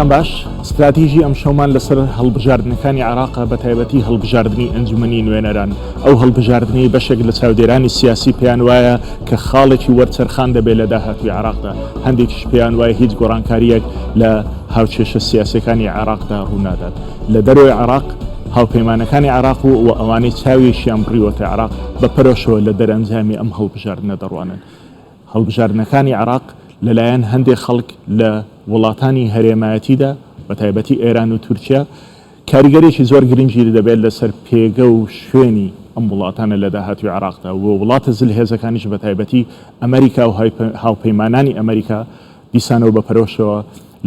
شەوتان باش استراتیژی ئەم شەومان لەسەر هەڵبژاردنەکانی عێراقە بە تایبەتی هەڵبژاردننی ئەنجومەنی نوێنەران ئەو هەڵبژاردننی بەشێک لە چاودێرانی سیاسی پێیان وایە کە خاڵێکی وەرچەرخان دەبێت لە داهاتووی عێراقدا هەندێکیش پێیان وایە هیچ گۆڕانکاریەک لە هاوچێشە سیاسەکانی عێراقدا ڕوونادات لە دەروی عێراق هاوپەیمانەکانی عێراق و ئەوانەی چاویشیان بڕیوەتە عێراق بە پەرۆشەوە لە دەرەنجامی ئەم هەڵبژاردنە دەڕوانن هەڵبژاردنەکانی عێراق لەلایەن هەندێک خەڵک لە وڵاتانی هەرێمایەتیدا بە تایبەتی ئێران و تورکیا کاریگەرێکی زۆر گرنگی دەبێت لەسەر پێگە و شوێنی ئەم وڵاتانە لە داهاتوی عێراقدا و وڵاتە زلهێزەکانیش بە تایبەتی ئەمریکا و هاوپەیمانانی ئەمریکا دیسانەوە بە پەرۆشەوە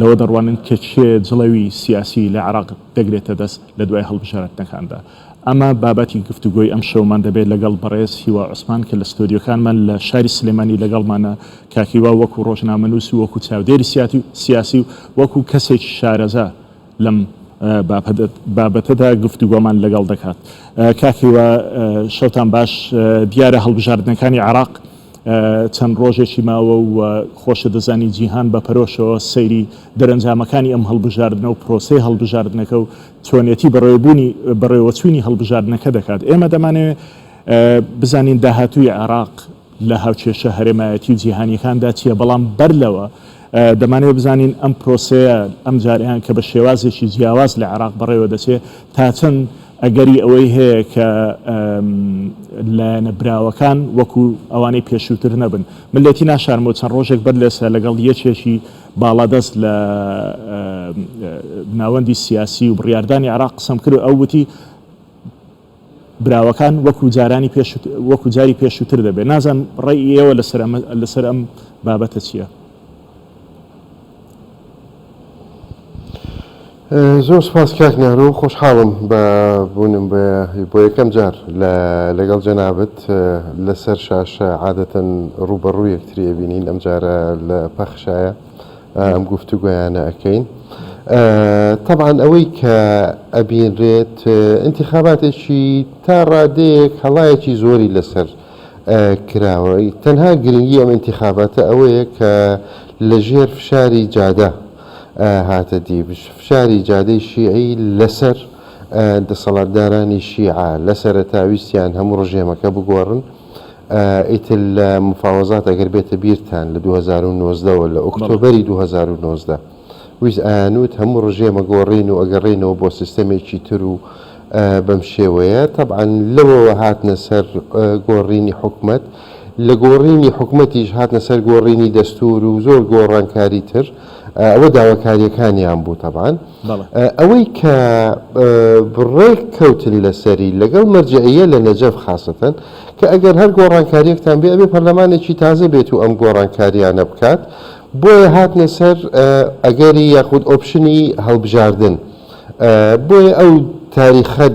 لەوە دەڕوانن کە چێ جڵەوی سیاسی لە عێراق دەگرێتە دەست لە دوای هەڵبژاردنەکاندا ئەمە بابەتی گفتوگۆی ئەم شەومان دەبێت لەگەڵ بەڕێز هیوا عوسمان کە لە ستۆدیۆکانمان لە شاری سلێمانی لەگەڵمانە کاکیوا وەکو ڕۆژنامەنووس و وەکو چاودێری سیاسی و وەکو کەسێکی شارەزا لەم بابەتەدا گفتوگۆمان لەگەڵ دەکات کاکیوا شەوتان باش دیارە هەڵبژاردنەکانی عێراق چەند ڕۆژێکی ماوە و خۆشە دەزانی جیهان بە پەرۆشەوە سەیری دەرەنجامەکانی ئەم هەڵبژاردنە و پرۆسەی هەڵبژاردنەکە و چۆنیەتی بەڕێوەچوونی هەڵبژاردنەکە دەکات ئێمە دەمانەوێت بزانین داهاتووی عێراق لە هاوچێشە هەرێمایەتی و جیهانیەکاندا چییە بەڵام بەر لەوە دەمانەوێت بزانین ئەم پرۆسەیە ئەم جاریان کە بە شێوازێکی جیاواز لە عێراق بەڕێوە دەچێت تا چەند ئەگەری ئەوەی هەیە کە لایەنە براوەکان وەکو ئەوانەی پێشووتر نەبن ملەتی ناشارمەوە چەند ڕۆژێک بەر لێسە لەگەڵ یەکێکی باڵادەست لە ناوەندی سیاسی و بڕیاردانی عێراق قسەم کرد و ئەو وتی براوەکان وەکو جاری پێشووتر دەبێت نازانم ڕێی ئێوە لەسەر ئەم بابەتە چییە؟ زۆر سپاس کاک نارۆ خۆشحاڵم بە بوونم بۆ یەکەم جار لەگەڵ جەنابەت لەسەر شاشە عادەتەن ڕوبەڕوو یەکتری ئەبینین ئەم جارە لە پەخشایە ئەم گفتوگۆیانە ئەەکەین طبعاً ئەوەی کە ئەبینرێت انتخاباتێکی تا ڕادەیەک هەڵایەکی زۆری لەسەر کراوەی تەنها گرنگی ئەم انتخاباتە ئەوەیە کە لەژێر فشاری جادە هاتە دی فشاری جادەی شیعی لەسەر دەسەڵاتدارانی شیعە لەسەر تاویستیان هەموو ڕژێمەکە بگۆڕن ئیتر لە مفاوەزات ئەگەر بێتە بیرتان لە 2019ەوە لە ئۆکتۆبەری 2019 ویست ئایانوت هەموو ڕژێمە گۆڕین و ئەگەڕێنەوە بۆ سیستەمێکی تر و بەم شێوەیە طبعاً لەوەوە هاتنە سەر گۆڕینی حکومەت لە گۆڕینی حکومەتیش هاتنە سەر گۆڕینی دەستور و زۆر گۆڕانکاری تر ئەوە داواکاریەکانیان بوو طبعاً ئەوەی کە بڕێک کەوتن لەسەری لەگەڵ مەرجعیە لە نەجەف خاستەن کە ئەگەر هەر گۆڕانکاریەکتان بێ ئەبێ پەرلەمانێکی تازە بێت و ئەم گۆڕانکاریانە بکات بۆیە هاتنە سەر ئەگەری یاخود ئۆپشنی هەڵبژاردن بۆیە ئەو تاریخە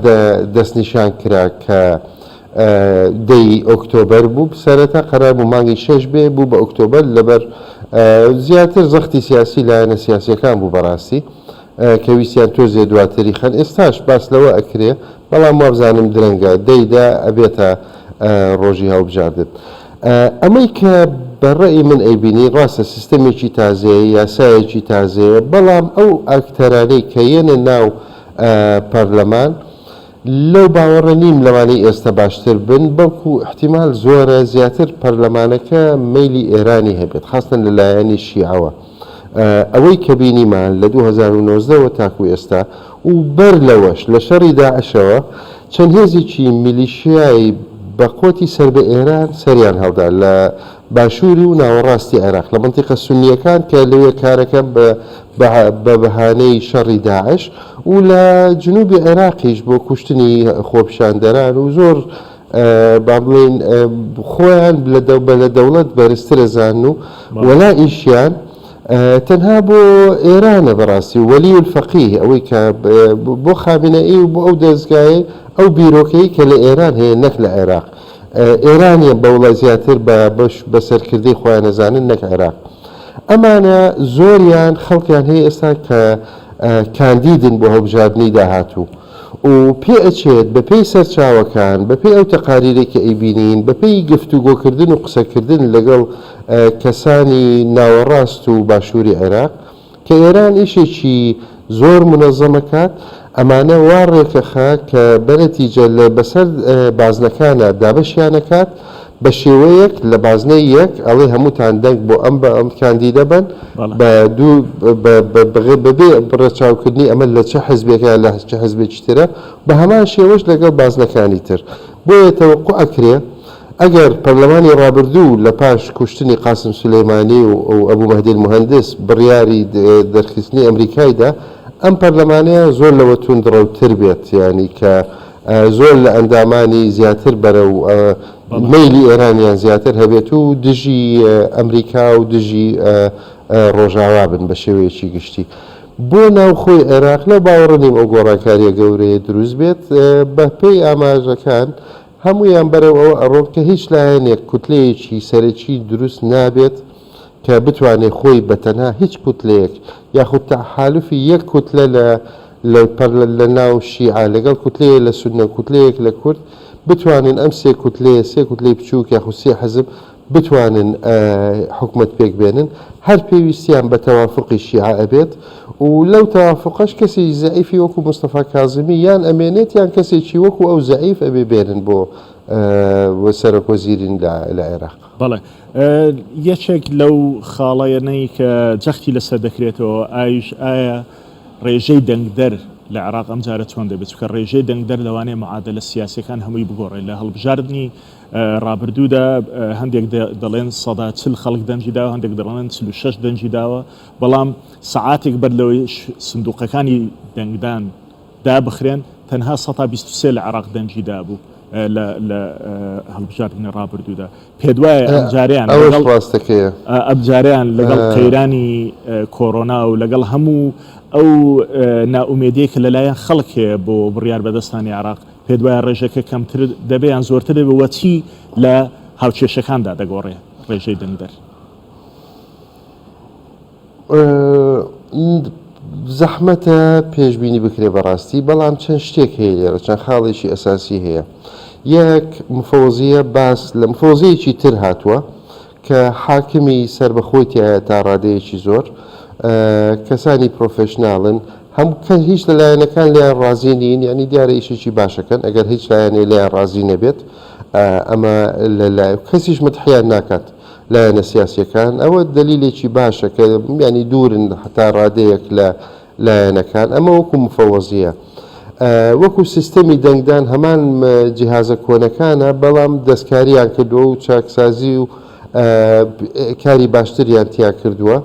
دەستنیشان کرا کە دەی ئۆکتۆبەر بوو سەرەتا قەرار بوو مانگی 6 بێ بوو بە ئۆکتۆبەر لەبەر زیاتر زەختی سیاسی لایەنە سیاسیەکان بوو بەڕاستی کە ویستیان تۆزێ دواتری خەن ئێستاش باس لەوە ئەکرێ بەڵام وابزانم درەنگە دەیدا ئەبێتە ڕۆژی هەڵبژاردن ئەمەی کە بەڕێی من ئەیبینی ڕاستە سیستەمێکی تازەیە یاسایەکی تازەیە بەڵام ئەو ئاکتەرانەی کە یەنە ناو پەرلەمان لەو باوەڕە نیم لەوانەی ئێستا باشتر بن بەڵکو احتیمال زۆرە زیاتر پەرلەمانەکە مەیلی ئێرانی هەبێت خاستن لەلایەنی شیعەوە ئەوەی کە بینیمان لە 2019ەوە تاکو ئێستا و بەر لەوەش لە شەڕی داعشەوە چەند هێزێکی میلیشیایی بە قۆتی سەر بە ئێران سەریان هەڵدا لە باشووری و ناوەڕاستی عێراق لە منتیقە سونیەکان کە لەوێ کارەکە بە بەهانەی شەڕی داعش و لە جنوبی عێراقیش بۆ کوشتنی خۆپیشاندەران و زۆر با بڵێن خۆیان لە دەوڵەت بەرزترە زان و وەلا ئیشیان تەنها بۆ ئێرانە بەڕاستی وەلی الفەقیه ئەوەی کە بۆ خامنەئی و بۆ ئەو دەستگایە ئەو بیرۆکەی کە لە ئێران هەیە نەک لە عێراق ئێرانیە بەوڵە زیاتر بە سەرکردەی خۆیان نەزانن نەک عێراق ئەمانە زۆریان خەڵکیان هەیە ئێستا کە کاندیدن بۆ هەڵبژاردننی داهاتوو و پێ ئەچێت بە پێی سەرچاوەکان بە پێی ئەو تەقاریرێکی ئەیبینین بە پێی گفتوگۆکردن و قسەکردن لەگەڵ کەسانی ناوەڕاست و باشووری عێراق کە ئێران ئیشێکی زۆر منەظەمەکات ئەمانە وا ڕێکەخا کە بەنەتیجە لە بەسەر بازنەکانە دابەشیانەکات بە شێوەیەک لە بازنەی یەک ئەڵێ هەمووتان دەنگ بۆ ئەم کاندیدە بن بە دوو بەبێ بڕەچاوکردنی ئەمە لە چه حزبێکە لە چه حزبێکی ترە بە هەمان شێوەش لەگەڵ بازنەکانی تر بۆیە تەوەقع ئەکرێ ئەگەر پەرلەمانی ڕابردوو لە پاش کوشتنی قاسم سولەیمانی و ئەبوو مەهدی المهندس بڕیاری دەرخستنی ئەمریکایدا ئەم پەرلەمانەیە زۆر لەوە توندڕەوتر بێت یعنی کە زۆر لە ئەندامانی زیاتر بەرە و مەیلی ئێرانیان زیاتر هەبێت و دژی ئەمریکا و دژی ڕۆژاوا بن بە شێوەیەکی گشتی بۆ ناوخۆی عێراق لە باوەڕنیم ئەو گۆڕانکاریە گەورەیە دروست بێت بە پێی ئاماژەکان هەمویان بەرەو ئەوە ئەڕۆن کە هیچ لایەنێک کوتلەیەکی سەرەکی دروست نابێت کە بتوانێت خۆی بەتەنها هیچ کوتلەیەک یاخود تەحالوفی یەک کوتلە لە ناو شیعە لەگەڵ کوتلەیە لە سونە کوتلەیەک لە کورد بتوانن ئەم سێ کوتلەی بچووک یاخود سێ حزب بتوانن حکومت پێک بێنن هەر پێویستیان بە تەوافقی شیعە ئەبێت و لەو تەوافقەش کەسی زەعیفی وەکو مستەفا کاظمی یان ئەمێنێت یان کەسێکی وەکو ئەو زەعیف ئەبێ بێنن بۆ سەرۆکوەزیرین لە عێراق. بەڵێ یەکێک لەو خاڵەیەنەی کە جەختی لەسەر دەکرێتەوە ئایا ڕێژەی دەنگدەر لە عێراق ئەم جارە چۆن دەبێت کە ڕێژەی دەنگدەر لەوانەیە معادلە سیاسیەکان هەمووی بگۆڕێت لە هەڵبژاردننی ڕابردوودا هەندێک دەڵێن 140 خەڵک دەنجی داوە هەندێک دەڵێن 36 دەنجی داوە بەڵام سەعاتێک بەر لەوەی سندوقەکانی دەنگدان دابخرێن تەنها 123 لە عێراق دەنجی دابوو لە هەڵبژاردننی ڕابردوودا پێ دوایە ئەمجاریان لەگەڵ قەیرانی کۆڕۆنا و لەگەڵ هەموو ئەو ناومێدیە کە لەلایەن خەڵکێ بۆ بڕیار بەدەستانی عێراق پێ دوایە ڕێژەکە کەمتر دەبێیان زۆرتر دەبێت وەچی لە هاوچێشەکاندا دەگۆڕێ ڕێژەی دەنگدەر زەحمەتە پێشبینی بکرێ بەڕاستی بەڵام چەند شتێک هەیە لێرە چەند خاڵێکی ئەساسی هەیە یەک مفۆزیە باس لە مفۆزیەکی تر هاتووە کە حاکمی سربەخۆیتیایە تا ڕادەیەکی زۆر کەسانی پرۆفشناڵن هەموو هیچ لەلایەنەکان لیان ڕازی نین یعنی دیارە ئیشێکی باشەکەن ئەگەر هیچ لایەنێ لیان ڕازی نەبێت ئەمە لەلای کەسیش متحیان ناکات لایەنە سیاسیەکان ئەوە دلیلێکی باشە کە ینی دوورن حتا ڕادەیەک لە لایەنەکان ئەمە وەکو مفەوەزیە وەکو سیستەمی دەنگدان هەمان جیهازە کۆنەکانە بەڵام دەستکاریان کردووە و چاکسازی و کاری باشتریان تیا کردووە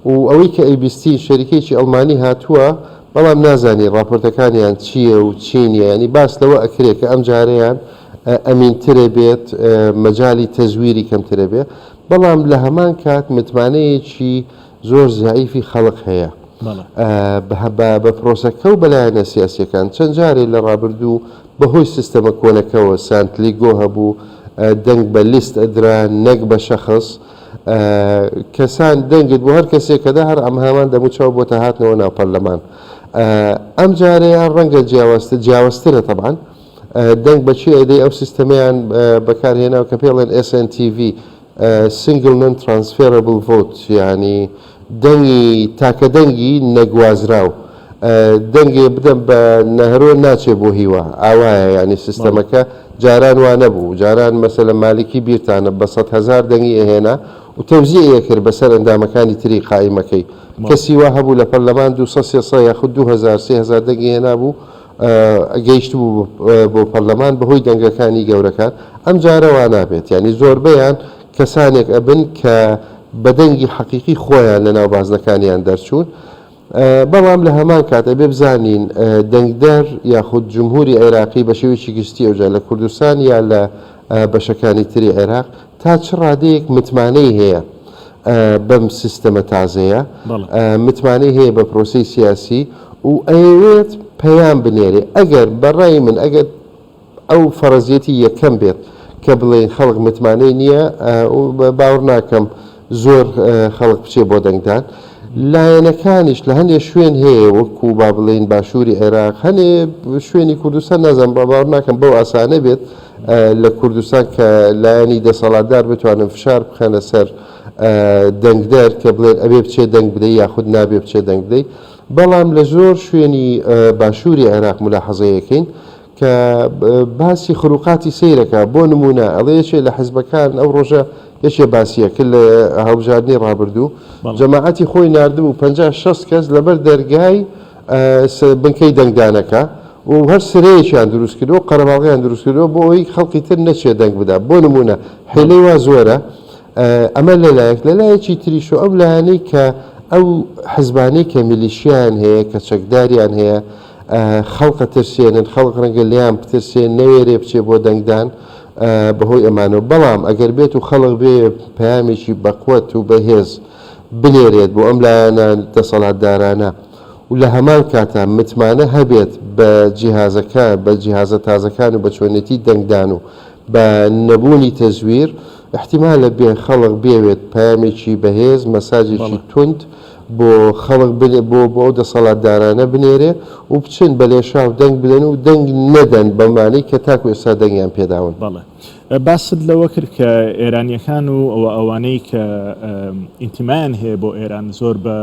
و ئەوەی کە ئەیبیستی شەریکێکی ئەڵمانی هاتووە بەڵام نازانی راپۆرتەکانیان چییە و چینیە ینی باس لەوە ئەکرێت کە ئەم جارەیان ئەمینترە بێت مەجای تەزویری کەمترە بێت بەڵام لە هەمان کات متمانەیەکی زۆر زعیفی خەڵق هەیە بە پرۆسەکە و بەلایەنە سیاسیەکان چەند جارێ لە ڕابردوو بەهۆی سیستەمە کۆنەکەەوە سانتلیگۆ هەبوو دەنگ بە لیست ئەدرا نەک بە شەخص کەسان دەنگت بۆ هەر کەسێکەدا هەر ئەم هامان دەموچەوە بۆ هاتنەوە ناو پەرلەمان ئەم جارەیان ڕەنگە جیاوازترە تەبعاً دەنگ بەچی ئەدەی ئەو سیستەمیان بەکارهێناوە کە پێڵێن SNTV single non-transferable vote یعنی دەنگی تاکە دەنگی نەگوازراو دەنگێ بدەم بە نەهرۆ ناچێت بۆ هیوە ئاوایە ینی سیستەمەکە جاران وا نەبوو جاران مەسەلە مالیکی بیرتانە بە 100,000 دەنگی ئەهێنا و تەوزیعە کرد بەسەر ئەندامەکانی تری قایمەکەی کەسی وا هەبوو لە پەرلەمان 200 یاخود 2000 دەنگی هێنا بوو گەیشت بوو بۆ پەرلەمان بەهۆی دەنگەکانی گەورەکان ئەم جارەوە نابێت ینی زۆربەیان کەسانێک ئەبن کە بەدەنگی حەقیقی خۆیان لە ناو بازنەکانیان دەرچوون بەڵام لە هەمان کات ئەبێ بزانین دەنگدەر یاخود جمهوری عێراقی بە شێوەیەکی گشتی ئەوجا لە کوردستان یا لە بەشەکانی تری عێراق تا چ ڕادەیەک متمانەی هەیە بەم سیستەمە تازەیە متمانەی هەیە بە پرۆسی سیاسی و ئەوێت پەیام بنێرێ ئەگەر بەڕای من ئەگەر ئەو فەرەزیەتی یەکەم بێت کە بڵێ خەڵک متمانەی نییە باوەڕ ناکەم زۆر خەڵک بچێ بۆ دەنگدان لایەنەکانیش لە هەندێک شوێن هەیە وەکو با بڵێن باشووری عێراق هەنێ شوێنی کوردستان نازانم باوەڕ ناکەم بەو ئاسانە بێت لە کوردستان کە لایەنی دەسەڵاتدار بتوانن فشار بخەنە سەر دەنگدار کە بڵێن ئەبێ بچێ دەنگ بدەی یاخود نابێ بچێ دەنگ بدەی بەڵام لە زۆر شوێنی باشووری عێراق ملاحەزەیەکەین کە باسی خروقاتی سیرەکە بۆ نمونە ئەڵێ یەکێ لە حیزبەکان ئەو ڕۆژە یەکێ باسیەکە لە هەڵبژاردننی ڕابردوو جەماعەتی خۆی نردبوو 50-60 کەس لەبەر دەرگای بنکەی دەنگدانەکە و هەر سرەیەکیان دروست کردەوە قەرەباڵغیان دروست کردەوە بۆ ئەوی خەڵکی تر نەچێ دەنگ بدا بۆ نمونە حێلەی وا زۆرە ئەمە لەلایەکی تریش و ئەو لایەنەی کە ئەو حزبانەی کە میلیشیان هەیە کە چەکداریان هەیە خەڵقە ترسێنن خەڵق ڕەنگە لیان بترسێن نەوێرێ بچێ بۆ دەنگدان بەهۆی ئەمانەوە بەڵام ئەگەر بێت و خەڵق بێ پەیامێکی بەقوت و بەهێز بنێرێت بۆ ئەم لایەنە دەسەڵاتدارانە و لە هەمان کاتە متمانە هەبێت بە جیهازەکە بە جیهازە تازەکان و بە چۆنێتی دەنگدان و بە نەبوونی تەزویر احتیمالە بێ خەڵق بێوێت پەیامێکی بەهێز مەساجێکی تند بۆ خەڵق بۆ دەسەڵاتدارانە بنێرێ و بچن بە لێشاو دەنگ بدەن و دەنگ نەدەن بەمانەی کە تاکو ئێستا دەنگیان پێداون. بەڵێ باست لەوە کرد کە ئێرانیەکان و ئەوانەی کە ئینتیمایان هەیە بۆ ئێران زۆر بە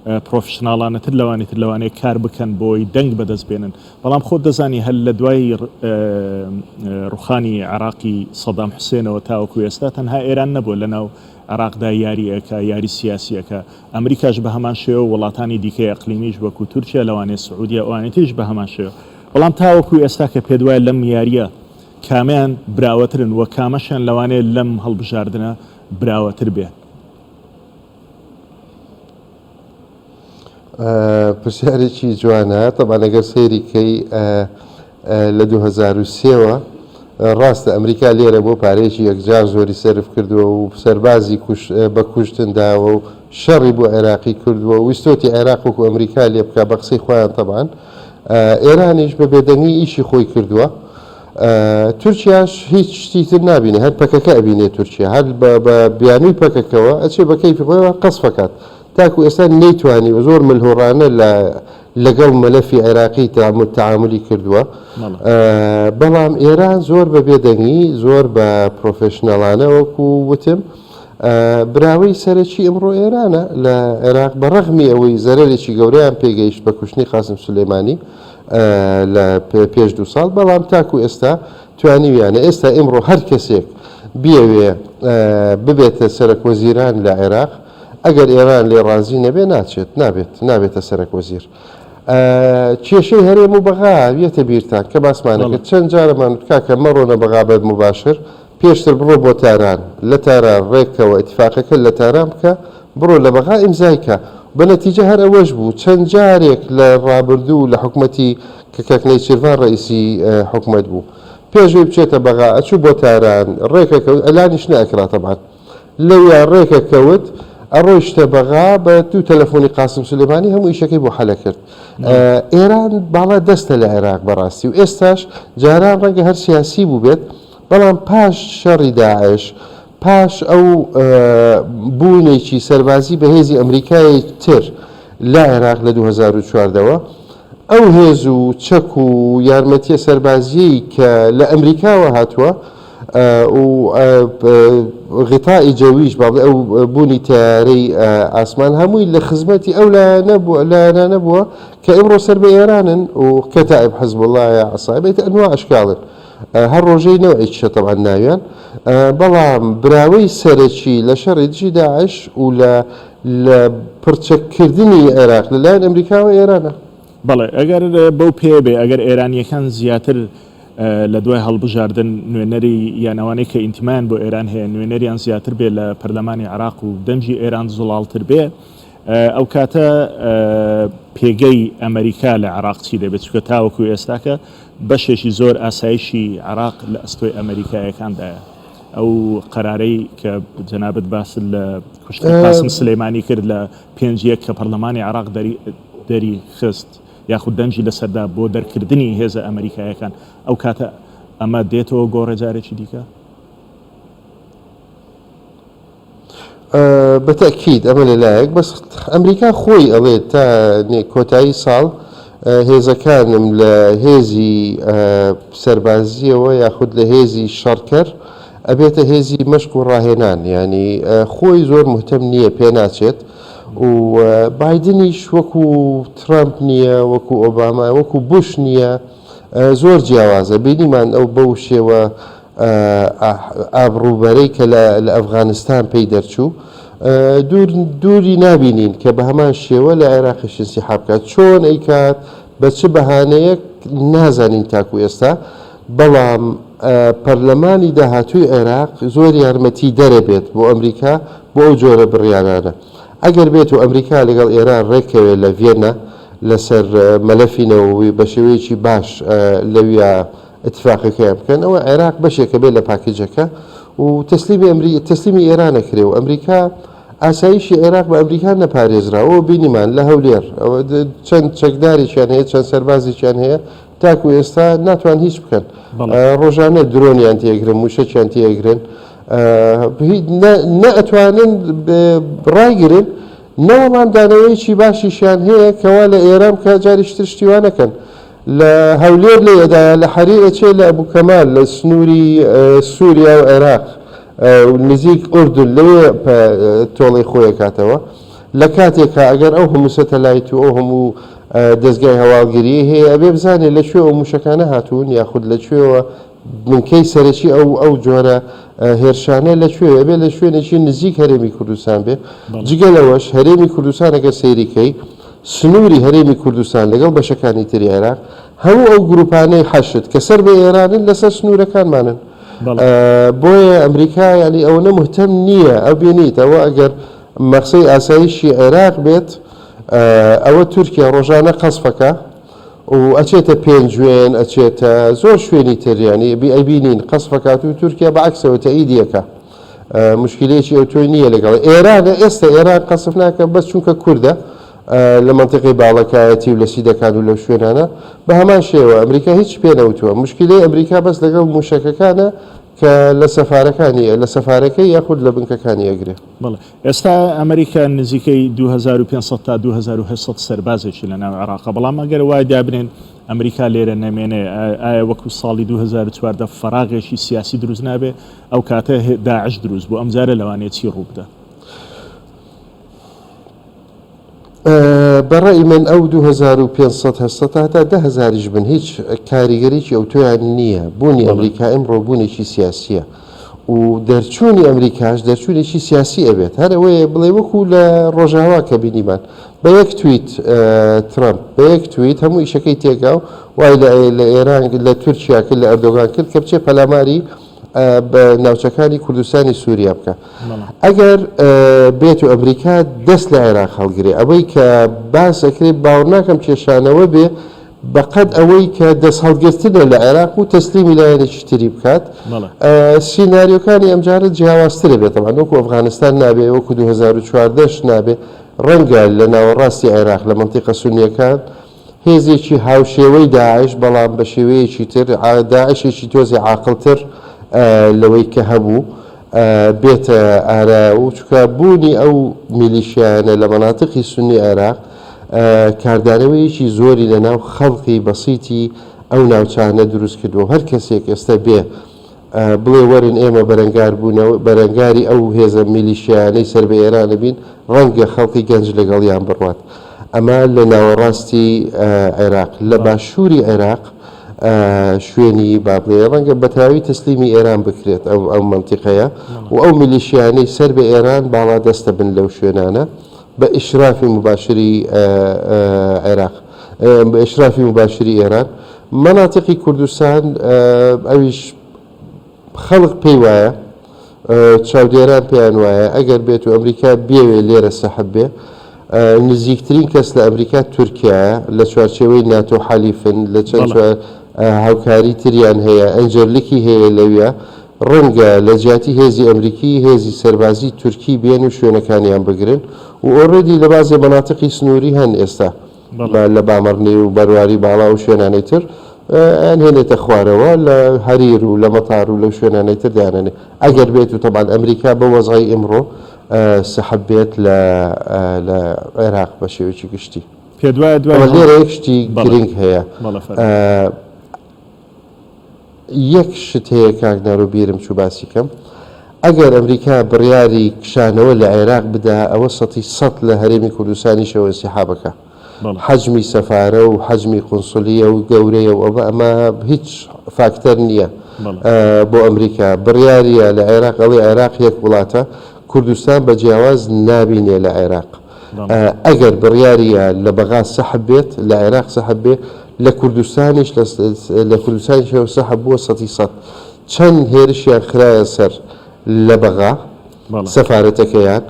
پرۆفشناڵانەتر لەوانەیە کار بکەن بۆی دەنگ بەدەست بێنن بەڵام خۆت دەزانی هەل لە دوای ڕوخانی عراقی سەدام حوسێنەوە تاوەکو ئێستا تەنها ئێران نەبووە لەناو عراقدا یاریەکە یاری سیاسیەکە ئەمریکاش بە هەمان شێوە وڵاتانی دیکەی ئەقلیمیش وەکو تورکیا لەوانێ سعودیا ئەوانێتیش بە هەمان شێوە بەڵام تاوەکو ئێستا کە پێ دوایە لەم یاریە کامیان براوەترن وە کامەشیان لەوانەیە لەم هەڵبژاردنە براوەتر بێت. پرسیارێکی جوانە تەبان ئەگەر سەیریکەی لە 2023ەوە ڕاستە ئەمریکا لێرە بۆ پارێکی یەکجار زۆری سەرف کردووە و سەربازی بە کوشتنداوە و شەڕی بۆ عێراقی کردووە و ویستۆتی عێراق وەکو ئەمریکا لێ بکە بە قسەی خۆیان تەبان ئێرانیش بە بێدەنگی ئیشی خۆی کردووە تورکیاش هیچ شتی تر نبینێ هەر پەکەکە ئەبینێ تورکیا هەر بە بیانووی پەکەکەوە ئەچێ بە کەیفی خۆیەوە قەسفەکات تاکو ئێستا نەیتوانی و زۆر ملهوڕانە لەگەڵ مەلەفی عێراقی تعاملی کردووە بەڵام ئێران زۆر بە بێدەنگی زۆر بە پرۆفێشنەڵانە وەکو وتم براوەی سەرەکی ئەمڕۆ ئێرانە لە عێراق بە ڕەغمی ئەوەی زەرەرێکی گەورەیان پێگەیشت بە کوشتنی قاسم سولەیمانی لە پێش 2 ساڵ بەڵام تاکو ئێستا توانیویانە ئێستا ئەمڕۆ هەر کەسێک بیاوێ ببێتە سەرۆکوەزیران لە عێراق ئەگەر ئێران لێ ڕازی نەبێ نابێتە سەرۆکوەزیر کێشەی هەرێم و بەغا وێتە بیرتان کە باسمانەکە چەند جارەمان کاکە مەڕۆنە بەغا بەت مباشر پێشتر بڕۆ بۆ تاران لە تاران ڕێکەوە ئیتفاقەکە لە تاران بکە بڕۆ لە بەغا ئیمزایکە بە نەتیجە هەر ئەوەش بوو چەند جارێک لە ڕابردوو لە حکوومەتی کە کاکنەی چیروان ڕئیسی حکوومەت بوو پێشوی بچێتە بەغا ئەچوو بۆ تاران ڕێکەکەوت ئەلانیش نەئەکرا تەبعان لەویا ڕێکەکەوت ئەڕۆیشتە بەغا بە 2 تەلەفۆنی قاسم سولەیمانی هەموو ئیشەکەی بۆ حەلە کرد ئێران باڵا دەستە لە عێراق بەڕاستی و ئێستاش جاران ڕەنگە هەر سیاسی بوو بێت بەڵام پاش شەڕی داعش پاش ئەو بوونێکی سەربازی بەهێزی ئەمریکای تر لە عێراق لە 2014ەوە ئەو هێز و چەک و یارمەتیە سەربازیی کە لە ئەمریکاوە هاتووە و غیتای جەویش ئەو بوونی تیارەی ئاسمان هەمووی لە خزمەتی ئەو لایەنە نەبووە کە ئەمڕۆ سەر بە ئێرانن و کەتائب حەزب الله عەسایب ئەنوا ئەشکاڵن هەر ڕۆژەی نەوەیەکیشە تەبعان ناویان بەڵام براوەی سەرەکی لە شەڕی دژی داعش و لە پرچەکردنی عێراق لەلایەن ئەمریکاوە ئێرانە. بەڵێ ئەگەر بەو پێ بێ ئەگەر ئێرانیەکان زیاتر لە دوای هەڵبژاردن نوێنەری یانەوانەی کە ئینتیمان بۆ ئێران هەیە نوێنەریان زیاتر بێ لە پەرلەمانی عراق و دەنجی ئێران زوڵالتر بێ ئەو کاتە پێگەی ئەمریکا لە عراق چی دەبێت چکە تاوەکو ئێستاکە بەشێکی زۆر ئاسایشی عراق لە ئەستۆی ئەمریکایەکاندایە ئەو قەرارەی کە جەنابەت باست لە کوشتنی قاسم سلەیمانی کرد لە 5 کە پەرلەمانی عراق دەری خست یاخود دەنجی لەسەردا بۆ دەرکردنی هێزە ئەمریکایەکان ئەو کاتە ئەمە دێتەوە گۆڕێجارێکی دیکە؟ بەتەکید ئەمە لەلایەک بەس ئەمریکا خۆی ئەڵێت تا کۆتایی ساڵ هێزەکانم لە هێزی سەربازیەوە یاخود لە هێزی شەڕکەر ئەبێتە هێزی مەشق و ڕاهێنان ینی خۆی زۆر مهتەم نییە پێ ناچێت و بایدنیش وەکو ترامپ نییە وەکو ئۆباما وەکو بوش نییە زۆر جیاوازە بینیمان ئەو بەو شێوە ئابڕوبەرەی کە لە ئەفغانستان پێی دەرچوو دووری نابینین کە بە هەمان شێوە لە عێراقیش انسیحاب بکات چۆن ئەیکات بە چ بەهانەیەک نازانین تاکو ئێستا بەڵام پەرلەمانی داهاتووی عێراق زۆر یارمەتی دەرەبێت بۆ ئەمریکا بۆ ئەو جۆرە بڕیارانە ئەگەر بێت و ئەمریکا لەگەڵ ئێران ڕێکەوێت لە ڤێنە لەسەر مەلەفینەوەی بە شێوەیەکی باش لەویا اتفاقەکەیان بکەن ئەوە عێراق بەشێکە بێت لە پاکیجەکە و تەسلیمی ئێران نەکرێ و ئەمریکا ئاسایشی عێراق بە ئەمریکا نەپارێزراوە بینیمان لە هەولێر چەند چەکداریان هەیە چەند سەربازێکیان هەیە تاکو ئێستا ناتوان هیچ بکەن ڕۆژانە درۆنیان تێگرن موشەکیان تێگرن نەئەتوانن ڕایگرن نەوەڵام دانەوەیکی باشیشیان هەیە کەوا لە ئێران کە جاریش تشتیوانەکەن لە هەولێر لێدایە لە حەریرە چێ لە ئەبوکەمال لە سنووری سووریا و عێراق نزیک ئوردن لەوێ تۆڵی خۆیە کاتەوە لە کاتێکە ئەگەر ئەو هەموو سەتەلایت و ئەو هەموو دەستگای هەواڵگیری هەیە ئەبێ بزانێت لەکوێ ئەو موشەکانە هاتوون یاخود لەکوێوە بنکەی سەرەکی ئەو جۆرە هێرشانە لەکوێ ئەبێ لە شوێنێکی نزیک هەرێمی کوردستان بێ جگەلەوەش هەرێمی کوردستان ئەگەر سەیریکەی سنووری هەرێمی کوردستان لەگەڵ بەشەکانی تری عێراق هەموو ئەو گروپانەی حەشت کە سەر بە ئێرانن لەسەر سنوورەکانمانن بۆیە ئەمریکا ینی ئەوە مهتەم نییە ئەو بینیت ئەوە ئەگەر مەقسەی ئاسایشی عێراق بێت ئەوە تورکیا ڕۆژانە قەسفەکە و ئەچێتە پێنجوێن ئەچێتە زۆر شوێنی تریانی ئەبینین قەسفەکات و تورکیا بەعکسەوە تەئیدیەکە مشکلێکی ئەو تۆی نییە لەگەڵ ئێرانە ئێستا ئێران قەسف ناکە بەس چونکە کووردە لە منطقی باڵەکایەتی و لە سیدەکان و لەو شوێنانە بە هەمان شێوە ئەمریکا هیچ پێنەوتووە مشکلەی ئەمریکا بەس لەگەڵ موشەکەکانە کە لە سەفارەکانی لە سەفارەکەی یاخود لە بنکەکانی ئەگرێ بەڵێ ئێستا ئەمریکا نزیکەی 2500 تا 2800 سەربازێکی لە ناو عێراقە بەڵام ئەگەر وای دابنێن ئەمریکا لێرە نەمێنێ ئایا وەکو ساڵی 2014 فەراغێکی سیاسی دروست نابێ ئەو کاتە داعش دروست بوو ئەمجارە لەوانێت چی ڕوو بدە بەڕێی من ئەو 2500 هەتا 10,000ش بن هیچ کاریگەریی ئەو تۆیان نییە بوونی ئەمریکا ئەمڕۆ بوونێکی سیاسیە و دەرچوونی ئەمریکاش دەرچوونێکی سیاسی ئەبێت هەر ئەوەیە بڵێ وەکو لە ڕۆژاوا کە بینیمان بە یەک تویت ترامپ بە یەک تویت هەموو ئیشەکەی تێگا و وای لە ئێران لە تورکیا کرد لە ئەردۆغان کرد کە بچێ پەلاماری بە ناوچەکانی کوردستانی سووریا بکە ئەگەر بێت و ئەمریکا دەست لە عێراق هەڵگرێ ئەوەی کە باسەکرێت باوەڕ ناکەم کێشانەوە بێ بەقەد ئەوەی کە دەست هەڵگرتنە لە عێراق و تەسلیمی لایەنێکی تری بکات سیناریۆکانی ئەمجارە جیاوازترە بێتەوە وەکو ئەفغانستان نابێ وەکو 2014 نابێ ڕەنگە لە ناوەڕاستی عێراق لە منتیقە سونیەکان هێزێکی هاوشێوەی داعش بەڵام بە شێوەیەکی تر داعشێکی تۆزی عاقڵتر لەوەی کە هەبوو بێتە ئارا و چکە بوونی ئەو میلیشیانە لە مەناتقی سونی عێراق کاردانەوەیەکی زۆری لە ناو خەڵقی بەسیتی ئەو ناوچانە دروست کردووە هەر کەسێک ئێستا بێ بڵێ وەرن ئێمە بەرەنگار بوونەوە بەرەنگاری ئەو هێزە میلیشیانەی سەر بە ئێرانە بین ڕەنگە خەڵقی گەنج لەگەڵیان بڕوات ئەمە لە ناوەڕاستی عێراق لە باشووری عێراق شوێنی بابڵێ ڕەنگە بەتاوی تەسلیمی ئێران بکرێت ئەو منتیقەیە و ئەو میلیشیانەی سەر بە ئێران باڵا دەستە بن لەو شوێنانە بە ئیشرافی مباشری عێراق بە ئیشرافی مباشری ئێران مەناتقی کوردستان ئەویش خەڵق پێی وایە چاودێران پێیان وایە ئەگەر بێت و ئەمریکا بێوێ لێرە سەحب بێ نزیکترین کەس لە ئەمریکا تورکیایە لە چوارچێوەی ناتۆ حەلیفن لە چەند هاوکاری تریان هەیە ئەنجەرلیکی هەیە لەویە ڕەنگە لە جیاتی هێزی ئەمریکی هێزی سەربازی تورکی بێن و شوێنەکانیان بگرن و ئۆڕێدی لە بازێ مەناتقی سنووری هەن ئێستا لە بامەڕنی و بەرواری باڵا و شوێنانەی تر هێنێتە خوارەوە لە هەریر و لە مەتار و لەو شوێنانەی تر دایانێ ئەگەر بێت و تەبان ئەمریکا بە وەزای ئمڕۆ سەحب بێت لە عێراق بە شێوەیەکی گشتی پێ دوایە لێرە یەک شتی گرنگ هەیە ئێمە لێرە یەکشتی گرنگ هەیە ئەگەر بێت و ئەمریکا بێوێ لێرە سەحب بێ نزیکترین کەس لە ئەمریکا تورکیایە لە چوارچێوەی ناتۆ حەلیفن لە چەند هاوکاری تریان هەیە ئەنجەرلیکی هەیە لەویە ڕەنگە لە یەک شت هەیە کاکنار و بیرم چوو باسی کەم ئەگەر ئەمریکا بڕیاری کشانەوە لە عێراق بدا ئەوە 100% لە هەرێمی کوردستانیشەوە ئەنسیحابەکە حەجمی سەفارە و حەجمی قونسولیە و گەورەیە و ئەمە هیچ فاکتەر نییە بۆ ئەمریکا بڕیاریە لە عێراق ئەڵێ عێراق یەک وڵاتە کوردستان بە جیاواز نابینێ لە عێراق ئەگەر بڕیاریە لە بەغا سەحب بێت لە عێراق سەحب بێ لە کوردستانیش لە کوردستانیشەوە سەحب بووە 100%. چەند هێرشیان خرایە سەر لە بەغا سەفارەتەکەیان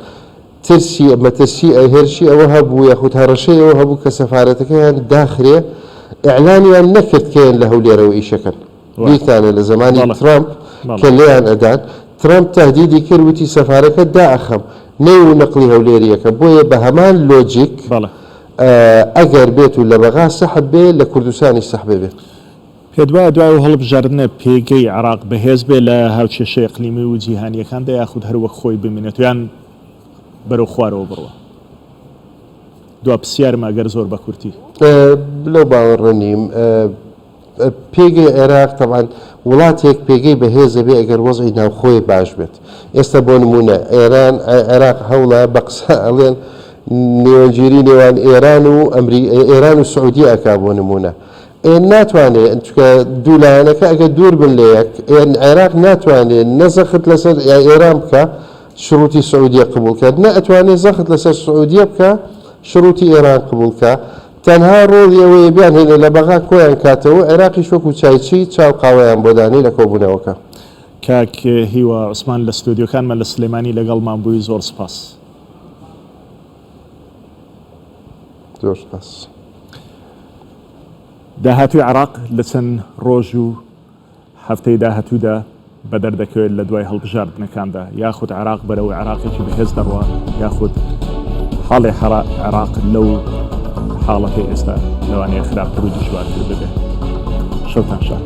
ترسی مەترسی هێرشی ئەوە هەبوو یاخود هەڕەشەی ئەوە هەبوو کە سەفارەتەکەیان داخرێ ئیعلانیان نەکرد کەیان لە هەولێرەوە ئیشەکەن بیتانە لە زمانی ترامپ کە لێیان ئەدان ترامپ تهدیدی کرد وتی سەفارەکە دائەخەم نەی و نەقلی هەولێریەکە بۆیە بە هەمان لۆجیک ئەگەر بێت و لە بەغا سەحب بێ لە کوردستانی سەحبێ بێت پێت وایە دوای و هەڵبژاردنە پێگەی عێراق بەهێز بێ لە هاوچێشەی ئەقلیمی و جیهانیەکاندا یاخود هەروەک خۆی بمێنێت یان بەرەو خوارەوە بڕوە دوا پرسیارمە ئەگەر زۆر بە کورتی لەو باوەڕە نیم پێگەی عێراق تەمان وڵاتێک پێگەی بەهێزە بێ ئەگەر وەزعی ناوخۆی باش بێت ئێستا بۆ نمونە ئێران عێراق هەوڵە بە قسە ئەڵێن نێوەنگیری نێوان ئێران و سعودی ئەکا بۆ نمونە ناتوانێت چکە دوولایەنەکە ئەگە دوور بن لە یەک عێراق ناتوانێت نەزەخت لەسەر ئێران بکە شروطی سعودیە قبول کرد نە ئەتوانێت زەخت لەسەر سعودیە بکە شروطی ئێران قبول کە تەنها ڕۆڵی ئەوەیە بیان هێنێ لە بەغا کۆیان کاتەوە عێراقی شوەکو چایچی چاو قاوەیان بۆدانی لە کۆبوونەوەکە کاک هیوە عوسمان لە ستودیۆکانمان لە سلێمانی لەگەڵمان بووی زۆر سپاس. زۆر سپاس. داهاتووی عێراق لە چەند ڕۆژ و هەفتەی داهاتوودا بەدەردەکەوێت لە دوای هەڵبژاردنەکاندا یاخود عێراق بەرەوەی عێراقێکی بەهێز دەڕوە یاخود حاڵی عێراق لەو حاڵەکەی ئێستا لەوانەیە خراپتر و دژوارتر ببێت. شەوتان شاد.